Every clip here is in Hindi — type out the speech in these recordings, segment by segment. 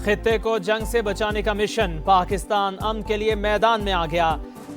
खित्ते को जंग से बचाने का मिशन, पाकिस्तान अमन के लिए मैदान में आ गया।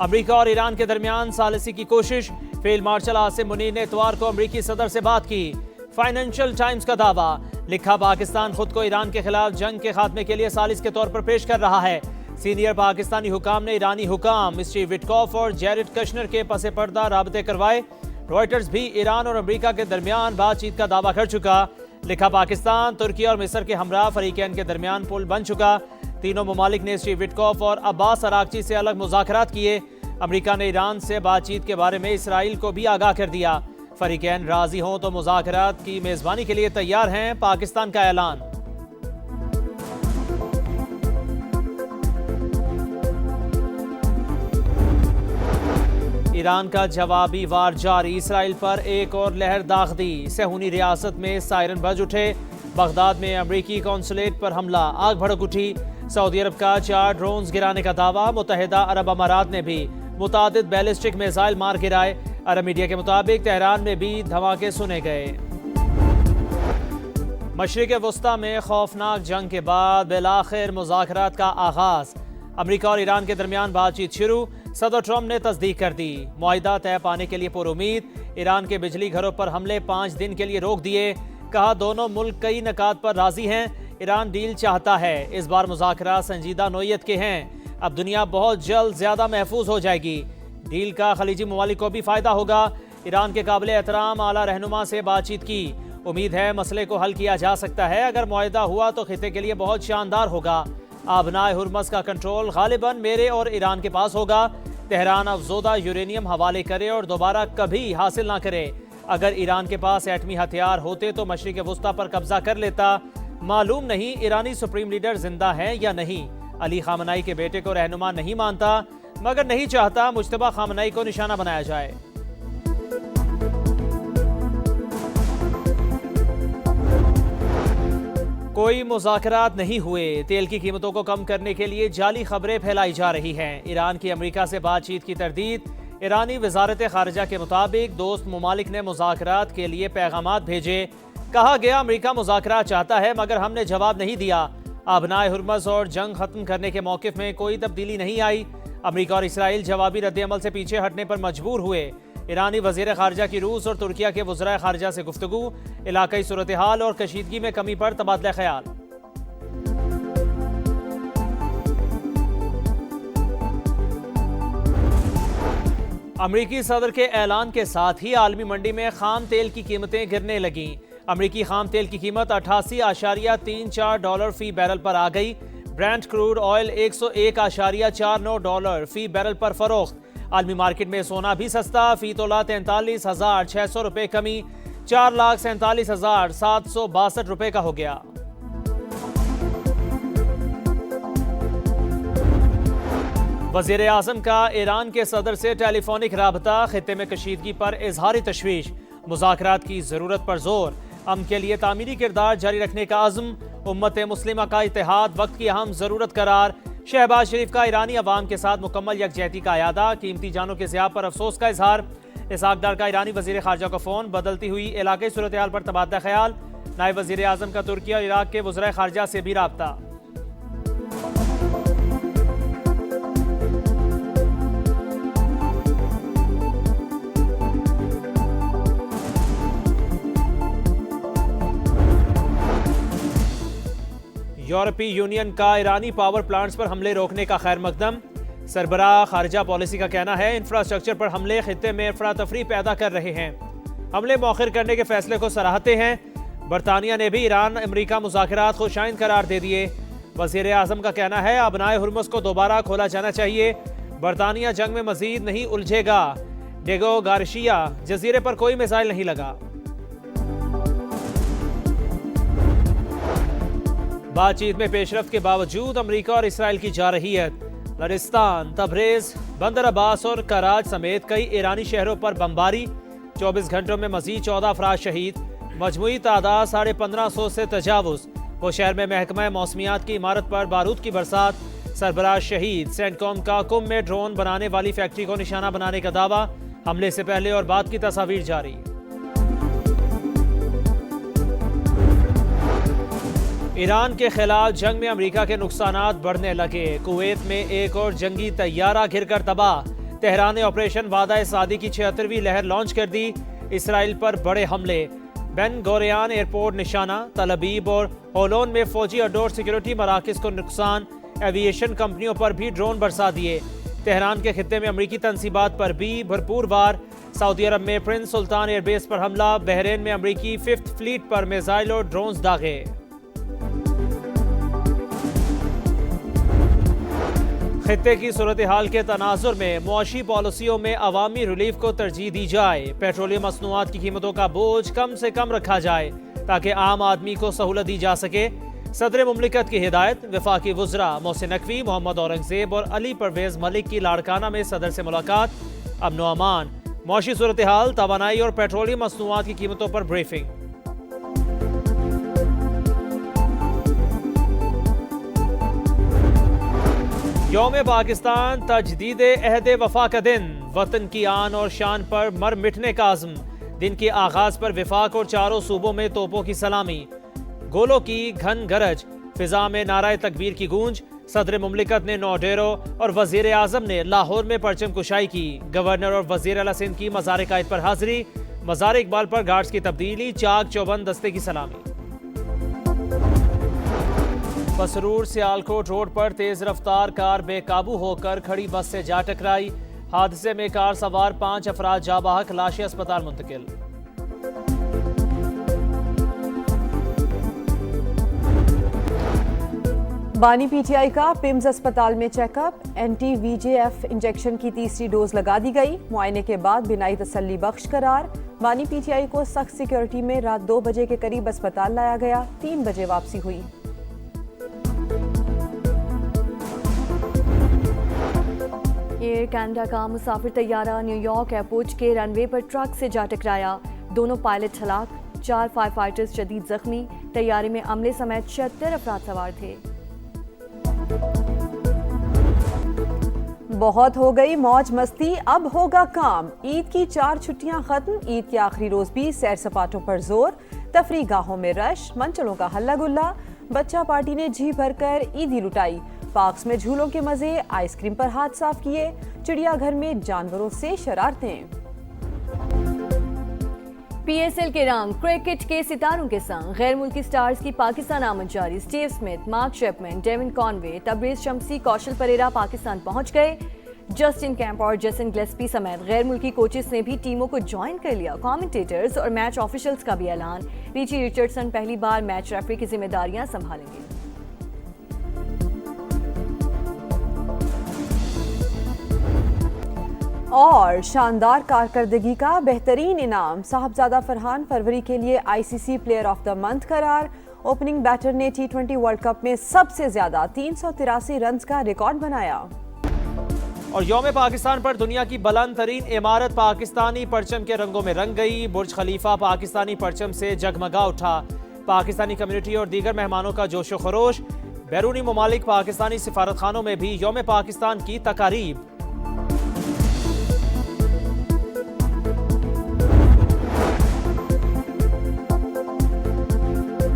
अमेरिका और ईरान के दरमियान सालिसी की कोशिश, फील्ड मार्शल आसिम मुनीर ने इतवार को अमेरिकी सदर से बात की। फाइनेंशियल टाइम्स का दावा, लिखा पाकिस्तान खुद को ईरान के खिलाफ जंग के खात्मे के लिए सालिस के तौर पर पेश कर रहा है। सीनियर पाकिस्तानी हुकाम ने ईरानी हुकाम स्टीव विटकॉफ और जैरेड कश्नर के पसे पर्दा राबते करवाए। रॉयटर्स भी ईरान और अमेरिका के दरमियान बातचीत का दावा कर चुका। लिखा पाकिस्तान, तुर्की और मिस्र के हमरा फरीकैन के दरमियान पुल बन चुका। तीनों ममालिक ने स्टीव विटकॉफ और अब्बास अरागची से अलग मुज़ाकरात किए। अमेरिका ने ईरान से बातचीत के बारे में इसराइल को भी आगाह कर दिया। फरीकैन राजी हों तो मुज़ाकरात की मेज़बानी के लिए तैयार हैं, पाकिस्तान का ऐलान। ईरान का जवाबी वार जारी, इसराइल पर एक और लहर दाग दी। सेहूनी रियासत में सायरन बज उठे। बगदाद में अमरीकी कौंसलेट पर हमला, आग भड़क उठी। सऊदी अरब का 4 ड्रोन्स गिराने का दावा। मुत्तहिदा अरब अमारात ने भी मुतादिद बैलिस्टिक मिसाइल मार गिराए। अरब मीडिया के मुताबिक तेहरान में भी धमाके सुने गए। मशरिक़ वस्ता में खौफनाक जंग के बाद बिलाखिर मुज़ाकरात का आगाज। अमेरिका और ईरान के दरमियान बातचीत शुरू। सदर ट्रंप ने तस्दीक कर दी। मुआहिदा तय पाने के लिए पुरुमीद। ईरान के बिजली घरों पर हमले 5 दिन के लिए रोक दिए। कहा दोनों मुल्क कई नकात पर राजी हैं। ईरान डील चाहता है। इस बार मुज़ाकरात संजीदा नोयत के हैं। अब दुनिया बहुत जल्द ज़्यादा महफूज हो जाएगी। डील का खलीजी ममालिक को भी फ़ायदा होगा। ईरान के काबिल एहतराम आला रहनुमा से बातचीत की। उम्मीद है मसले को हल किया जा सकता है। अगर मुआहिदा हुआ तो खित्ते के लिए बहुत शानदार होगा। आबनाए हुर्मस का कंट्रोल गालिबन मेरे और ईरान के पास होगा। तेहरान अफजोदा यूरेनियम हवाले करे और दोबारा कभी हासिल ना करे। अगर ईरान के पास एटमी हथियार होते तो मशरिक़ वस्ता पर कब्जा कर लेता। मालूम नहीं ईरानी सुप्रीम लीडर जिंदा है या नहीं। अली खामनाई के बेटे को रहनुमा नहीं मानता, मगर नहीं चाहता मुज्तबा खामनाई को निशाना बनाया जाए। कोई मुज़ाकरात नहीं हुए। तेल की कीमतों को कम करने के लिए जाली खबरें फैलाई जा रही हैं। ईरान की अमेरिका से बातचीत की तरदीद। ईरानी वजारत खारजा के मुताबिक दोस्त ममालिक ने मुज़ाकरात के लिए पैगामात भेजे। कहा गया अमेरिका मुज़ाकरात चाहता है मगर हमने जवाब नहीं दिया। आबनाए हुर्मस और जंग खत्म करने के मौक़िफ़ में कोई तब्दीली नहीं आई। अमेरिका और इसराइल जवाबी रद्द-ए-अमल से पीछे हटने पर मजबूर हुए। ईरानी वज़ीर ख़ारजा की रूस और तुर्किया के वज़राए ख़ारजा से गुफ्तगू। इलाक़ाई सूरत हाल और कशीदगी में कमी पर तबादला ख्याल। अमरीकी सदर के ऐलान के साथ ही आलमी मंडी में खाम तेल की कीमतें गिरने लगीं। अमरीकी खाम तेल की कीमत 88.34 डॉलर फी बैरल पर आ गई। ब्रेंट क्रूड ऑयल 101.49 डॉलर फी बैरल पर फरोख्त। आलमी मार्केट में सोना भी सस्ता, फी तोला 43,600 रुपए कमी 4,47,762 रुपए का हो गया। वज़ीर आज़म का ईरान के सदर से टेलीफोनिक राबता, खित्ते में कशीदगी पर इजहारी तशवीश। मुज़ाकरात की ज़रूरत पर जोर। अमन के लिए तामीरी किरदार जारी रखने का अज़्म। उम्मत मुस्लिमा का इत्तेहाद वक्त की अहम ज़रूरत करार। शहबाज शरीफ का ईरानी अवाम के साथ मुकम्मल यकजहती का अयादा। कीमती जानों के ज़िया पर अफसोस का इजहार। इसहाक डार का ईरानी वज़ीर ख़ारजा का फ़ोन। बदलती हुई इलाक़ाई सूरत हाल पर तबादला ख्याल। नायब वज़ीर आज़म का तुर्की और इराक़ के वज़राए ख़ारजा से भी राब्ता। यूरोपीय यूनियन का ईरानी पावर प्लांट्स पर हमले रोकने का खैर मकदम। सरबराह खारजा पॉलिसी का कहना है इंफ्रास्ट्रक्चर पर हमले खित्ते में अफरा तफरी पैदा कर रहे हैं। हमले मौखिर करने के फैसले को सराहते हैं। बरतानिया ने भी ईरान अमेरिका मुज़ाकरात को शाइन करार दे दिए। वज़ीर आज़म का कहना है आबनाए हुर्मुज़ को दोबारा खोला जाना चाहिए। बरतानिया जंग में मजीद नहीं उलझेगा। डेगो गार्शिया, जजीरे पर कोई मिसाइल नहीं लगा। बातचीत में पेशरफ्त के बावजूद अमेरिका और इसराइल की जारहियत। लरिस्तान, तबरेज, बंदर अब्बास और कराच समेत कई ईरानी शहरों पर बमबारी। 24 घंटों में मजीद 14 अफराद शहीद। मजमूई तादाद 1550 से तजावुज़। बुशहर में महकमा मौसमियात की इमारत पर बारूद की बरसात। सरबराह शहीद। सेंटकॉम का कुम में ड्रोन बनाने वाली फैक्ट्री को निशाना बनाने का दावा। हमले से पहले और बाद की तस्वीर जारी। ईरान के खिलाफ जंग में अमेरिका के नुकसानात बढ़ने लगे। कुवैत में एक और जंगी तैयारा घिरकर तबाह। तेहरान ने ऑपरेशन वादा सादी की 76वीं लहर लॉन्च कर दी। इसराइल पर बड़े हमले। बेन गोरियान एयरपोर्ट निशाना। तलबीब और होलोन में फौजी अड्डों और सिक्योरिटी मराकज को नुकसान। एविएशन कंपनियों पर भी ड्रोन बरसा दिए। तेहरान के खित्ते में अमरीकी तंसीबात पर भी भरपूर वार। सऊदी अरब में प्रिंस सुल्तान एयरबेस पर हमला। बहरीन में अमरीकी 5th फ्लीट पर मिसाइल और ड्रोन्स दागे। खित्ते की सूरत हाल के तनाजुर में मुआशी पॉलिसियों में अवामी रिलीफ को तरजीह दी जाए। पेट्रोलियम मसनूआत की कीमतों का बोझ कम से कम रखा जाए ताकि आम आदमी को सहूलत दी जा सके। सदर मुमलिकत की हिदायत। वफाकी वज़रा मोहसिन नकवी, मोहम्मद औरंगजेब और अली परवेज मलिक की लाड़काना में सदर से मुलाकात। अमन व अमान, मुआशी सूरत हाल, तवानाई और पेट्रोलियम मसनूआत की कीमतों पर ब्रीफिंग। यौम पाकिस्तान तजदीद अहद वफा का दिन। वतन की आन और शान पर मर मिटने का आज़म। दिन के आगाज पर विफाक और चारों सूबों में तोपों की सलामी। गोलों की घन गरज। फिजा में नाराए तकबीर की गूंज। सदर मुमलिकत ने नौडेरो और वजीर आजम ने लाहौर में परचम कुशाई की। गवर्नर और वजीर आला सिंध की मज़ार कायद पर हाजिरी। मज़ार इकबाल पर गार्ड्स की तब्दीली। चाक चौबंद दस्ते की सलामी। बसरूर सियालकोट रोड पर तेज रफ्तार कार बेकाबू होकर खड़ी बस से जा टकराई। हादसे में कार सवार 5 अफराद जा बहक। लाशें अस्पताल मुंतकिल। बानी पीटीआई का पिम्स अस्पताल में चेकअप। एंटी-VJF इंजेक्शन की 3री डोज लगा दी गई। मुआयने के बाद बिनाई तसल्ली बख्श करार। बानी पीटीआई को सख्त सिक्योरिटी में रात 2 बजे के करीब अस्पताल लाया गया। 3 बजे वापसी हुई। एयर कनाडा का मुसाफिर तैयारा न्यूयॉर्क एयरपोर्ट के रनवे पर ट्रक से जा टकराया। दोनों पायलट हलाक। 4 फायर फाइटर्स शदीद जख्मी। तैयारे में अमले समेत 76 अफराद सवार थे। बहुत हो गई मौज मस्ती, अब होगा काम। ईद की 4 छुट्टियां खत्म। ईद के आखिरी रोज भी सैर सपाटों पर जोर। तफरी गाहों में रश। मंचलों का हल्ला गुल्ला। बच्चा पार्टी ने जी भरकर ईदी लुटाई। पार्क्स में झूलों के मजे। आइसक्रीम पर हाथ साफ किए। चिड़ियाघर में जानवरों से शरारतें। PSL के रंग। क्रिकेट के सितारों के संग गैर मुल्की स्टार्स की पाकिस्तान आमद जारी। Steve Smith, Mark Chapman, Devon Conway, Tabraiz Shamsi, Kaushal Perera Pakistan पहुंच गए। जस्टिन कैंप और जेसन ग्लेस्पी समेत गैर मुल्की कोचेस ने भी टीमों को ज्वाइन कर लिया। कमेंटेटर्स और मैच ऑफिशियल्स का भी ऐलान। रिची रिचर्डसन पहली बार मैच रेफरी की जिम्मेदारियां संभालेंगे। और शानदार कारकर्दगी का बेहतरीन इनाम। साहबजादा फरहान फरवरी के लिए ICC player of the month करार। ओपनिंग बैटर ने T20 वर्ल्ड कप में सबसे ज्यादा 383 रन का रिकॉर्ड बनाया। और यौम पाकिस्तान पर दुनिया की बुलंद तरीन इमारत पाकिस्तानी परचम के रंगों में रंग गई। बुर्ज खलीफा पाकिस्तानी परचम से जगमगा उठा। पाकिस्तानी कम्युनिटी और दीगर मेहमानों का जोशो खरोश। बैरूनी ममालिक पाकिस्तानी सिफारतखानों में भी यौम पाकिस्तान की तकारीब।